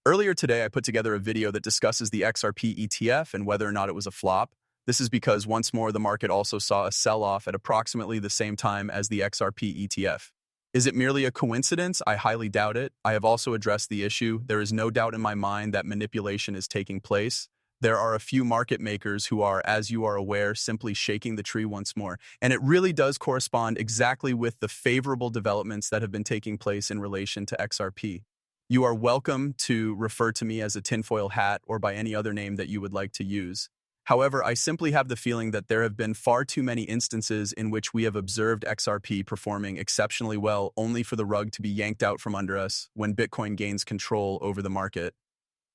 Earlier today, I put together a video that discusses the XRP ETF and whether or not it was a flop. This is because once more, the market also saw a sell-off at approximately the same time as the XRP ETF. Is it merely a coincidence? I highly doubt it. I have also addressed the issue. There is no doubt in my mind that manipulation is taking place. There are a few market makers who are, as you are aware, simply shaking the tree once more. And it really does correspond exactly with the favorable developments that have been taking place in relation to XRP. You are welcome to refer to me as a tinfoil hat or by any other name that you would like to use. However, I simply have the feeling that there have been far too many instances in which we have observed XRP performing exceptionally well only for the rug to be yanked out from under us when Bitcoin gains control over the market.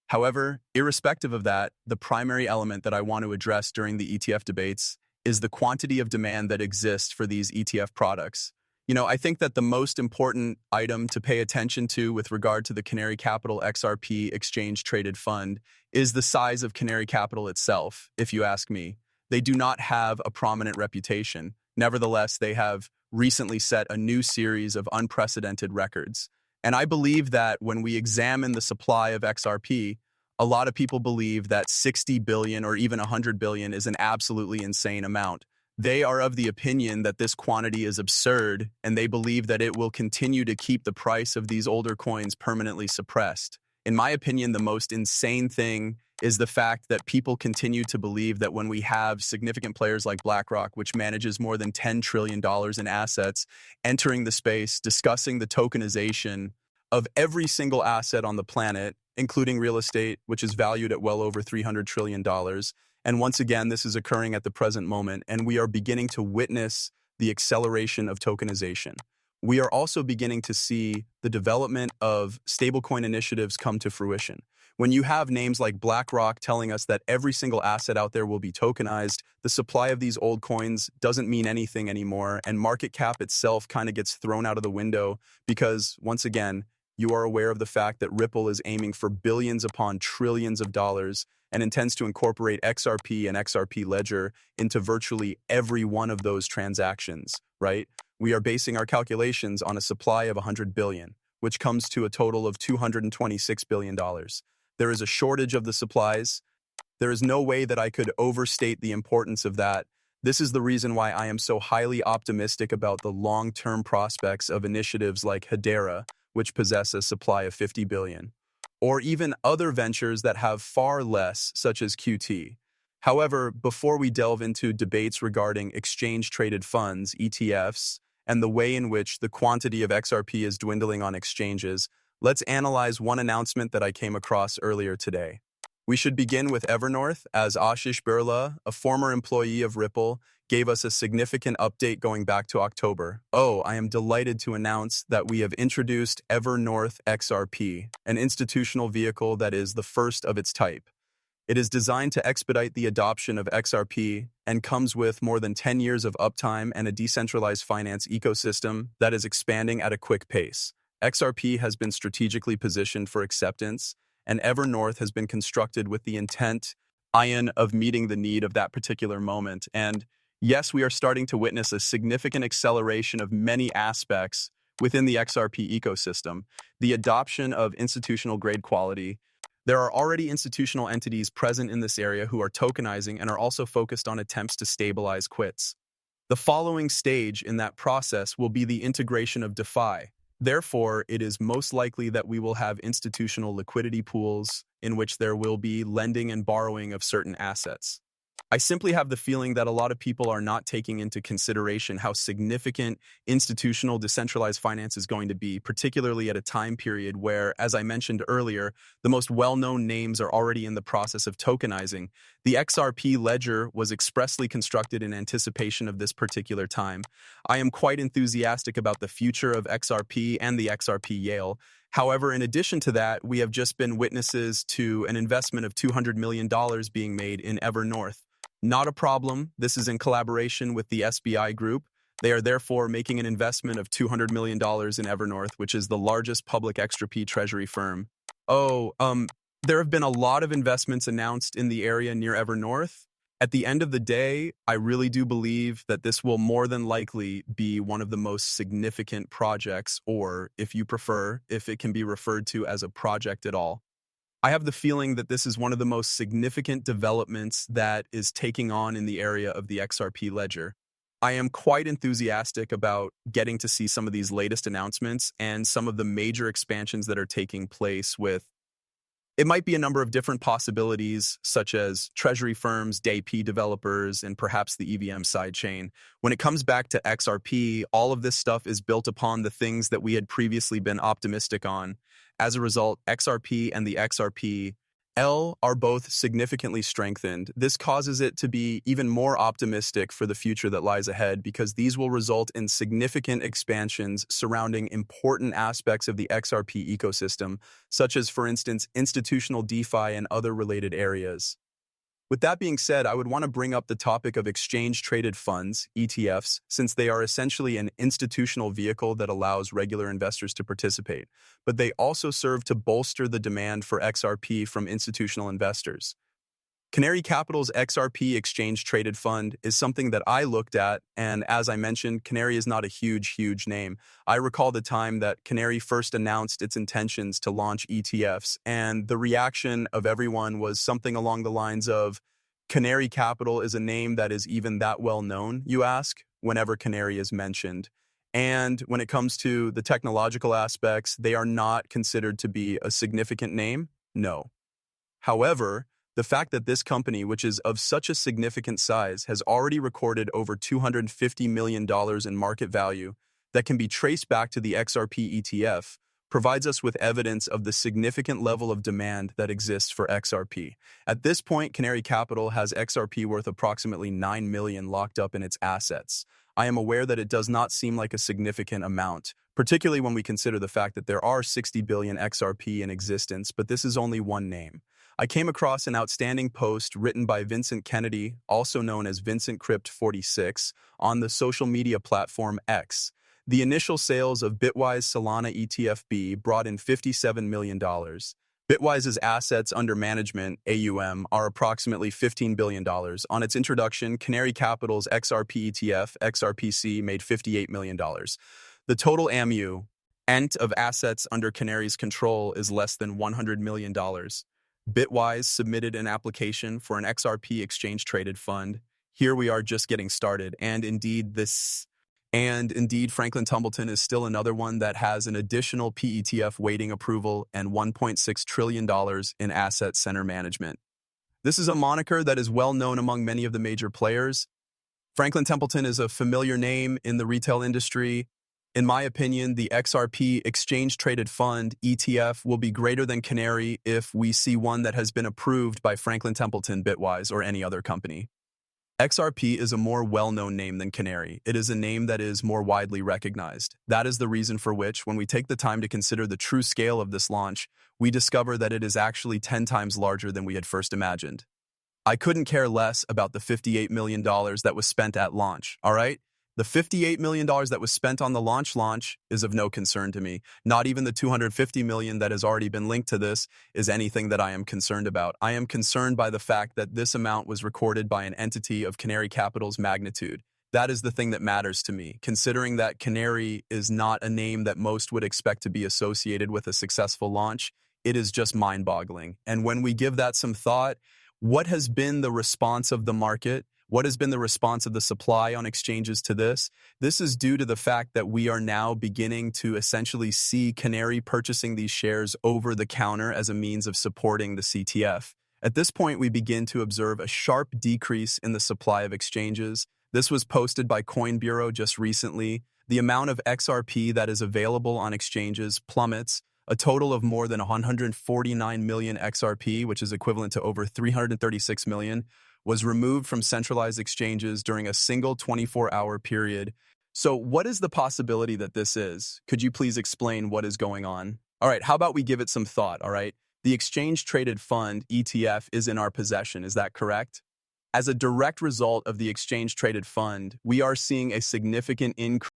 However, irrespective of that, the primary element that I want to address during the ETF debates is the quantity of demand that exists for these ETF products. I think that the most important item to pay attention to with regard to the Canary Capital XRP exchange traded fund is the size of Canary Capital itself, if you ask me. They do not have a prominent reputation. Nevertheless, they have recently set a new series of unprecedented records. And I believe that when we examine the supply of XRP, a lot of people believe that 60 billion or even 100 billion is an absolutely insane amount. They are of the opinion that this quantity is absurd, and they believe that it will continue to keep the price of these older coins permanently suppressed. In my opinion, the most insane thing is the fact that people continue to believe that when we have significant players like BlackRock, which manages more than $10 trillion in assets, entering the space, discussing the tokenization of every single asset on the planet, including real estate, which is valued at well over $300 trillion. And once again, this is occurring at the present moment, and we are beginning to witness the acceleration of tokenization. We are also beginning to see the development of stablecoin initiatives come to fruition. When you have names like BlackRock telling us that every single asset out there will be tokenized, the supply of these old coins doesn't mean anything anymore, and market cap itself kind of gets thrown out of the window because, once again, you are aware of the fact that Ripple is aiming for billions upon trillions of dollars and intends to incorporate XRP and XRP Ledger into virtually every one of those transactions, right? We are basing our calculations on a supply of 100 billion, which comes to a total of $226 billion. There is a shortage of the supplies. There is no way that I could overstate the importance of that. This is the reason why I am so highly optimistic about the long-term prospects of initiatives like Hedera, which possess a supply of 50 billion. Or even other ventures that have far less, such as QT. However, before we delve into debates regarding exchange-traded funds, ETFs, and the way in which the quantity of XRP is dwindling on exchanges, let's analyze one announcement that I came across earlier today. We should begin with Evernorth, as Ashish Birla, a former employee of Ripple, gave us a significant update going back to October. Oh, I am delighted to announce that we have introduced Evernorth XRP, an institutional vehicle that is the first of its type. It is designed to expedite the adoption of XRP and comes with more than 10 years of uptime and a decentralized finance ecosystem that is expanding at a quick pace. XRP has been strategically positioned for acceptance, and Evernorth has been constructed with the intent of meeting the need of that particular moment. And yes, we are starting to witness a significant acceleration of many aspects within the XRP ecosystem. The adoption of institutional grade quality. There are already institutional entities present in this area who are tokenizing and are also focused on attempts to stabilize quits. The following stage in that process will be the integration of DeFi. Therefore, it is most likely that we will have institutional liquidity pools in which there will be lending and borrowing of certain assets. I simply have the feeling that a lot of people are not taking into consideration how significant institutional decentralized finance is going to be, particularly at a time period where, as I mentioned earlier, the most well-known names are already in the process of tokenizing. The XRP ledger was expressly constructed in anticipation of this particular time. I am quite enthusiastic about the future of XRP and the XRP Yale. However, in addition to that, we have just been witnesses to an investment of $200 million being made in Evernorth. Not a problem. This is in collaboration with the SBI Group. They are therefore making an investment of $200 million in Evernorth, which is the largest public XRP treasury firm. There have been a lot of investments announced in the area near Evernorth. At the end of the day, I really do believe that this will more than likely be one of the most significant projects, or if you prefer, if it can be referred to as a project at all. I have the feeling that this is one of the most significant developments that is taking on in the area of the XRP ledger. I am quite enthusiastic about getting to see some of these latest announcements and some of the major expansions that are taking place with it might be a number of different possibilities, such as treasury firms, DAP developers, and perhaps the EVM sidechain. When it comes back to XRP, all of this stuff is built upon the things that we had previously been optimistic on. As a result, XRP and the XRP L are both significantly strengthened. This causes it to be even more optimistic for the future that lies ahead because these will result in significant expansions surrounding important aspects of the XRP ecosystem, such as, for instance, institutional DeFi and other related areas. With that being said, I would want to bring up the topic of exchange-traded funds, ETFs, since they are essentially an institutional vehicle that allows regular investors to participate, but they also serve to bolster the demand for XRP from institutional investors. Canary Capital's XRP exchange-traded fund is something that I looked at, and as I mentioned, Canary is not a huge name. I recall the time that Canary first announced its intentions to launch ETFs, and the reaction of everyone was something along the lines of, Canary Capital is a name that is even that well known, you ask, whenever Canary is mentioned. And when it comes to the technological aspects, they are not considered to be a significant name? No. However, the fact that this company, which is of such a significant size, has already recorded over $250 million in market value that can be traced back to the XRP ETF provides us with evidence of the significant level of demand that exists for XRP. At this point, Canary Capital has XRP worth approximately $9 million locked up in its assets. I am aware that it does not seem like a significant amount, particularly when we consider the fact that there are 60 billion XRP in existence, but this is only one name. I came across an outstanding post written by Vincent Kennedy, also known as Vincent Crypt 46, on the social media platform X. The initial sales of Bitwise Solana ETFB brought in $57 million. Bitwise's assets under management, AUM, are approximately $15 billion. On its introduction, Canary Capital's XRP ETF, XRPC, made $58 million. The total AMU, ENT, of assets under Canary's control is less than $100 million. Bitwise submitted an application for an XRP exchange-traded fund. Here we are just getting started, and indeed Franklin Templeton is still another one that has an additional PETF waiting approval and $1.6 trillion in asset center management. This is a moniker that is well known among many of the major players. Franklin Templeton is a familiar name in the retail industry. In my opinion, the XRP exchange-traded fund, ETF, will be greater than Canary if we see one that has been approved by Franklin Templeton, Bitwise, or any other company. XRP is a more well-known name than Canary. It is a name that is more widely recognized. That is the reason for which, when we take the time to consider the true scale of this launch, we discover that it is actually 10 times larger than we had first imagined. I couldn't care less about the $58 million that was spent at launch, all right? The $58 million that was spent on the launch is of no concern to me. Not even the $250 million that has already been linked to this is anything that I am concerned about. I am concerned by the fact that this amount was recorded by an entity of Canary Capital's magnitude. That is the thing that matters to me, considering that Canary is not a name that most would expect to be associated with a successful launch. It is just mind-boggling. And when we give that some thought, what has been the response of the market? What has been the response of the supply on exchanges to this? This is due to the fact that we are now beginning to essentially see Canary purchasing these shares over the counter as a means of supporting the CTF. At this point, we begin to observe a sharp decrease in the supply of exchanges. This was posted by Coin Bureau just recently. The amount of XRP that is available on exchanges plummets. A total of more than 149 million XRP, which is equivalent to over 336 million, was removed from centralized exchanges during a single 24-hour period. So what is the possibility that this is? Could you please explain what is going on? All right, how about we give it some thought, all right? The exchange-traded fund, ETF, is in our possession, is that correct? As a direct result of the exchange-traded fund, we are seeing a significant increase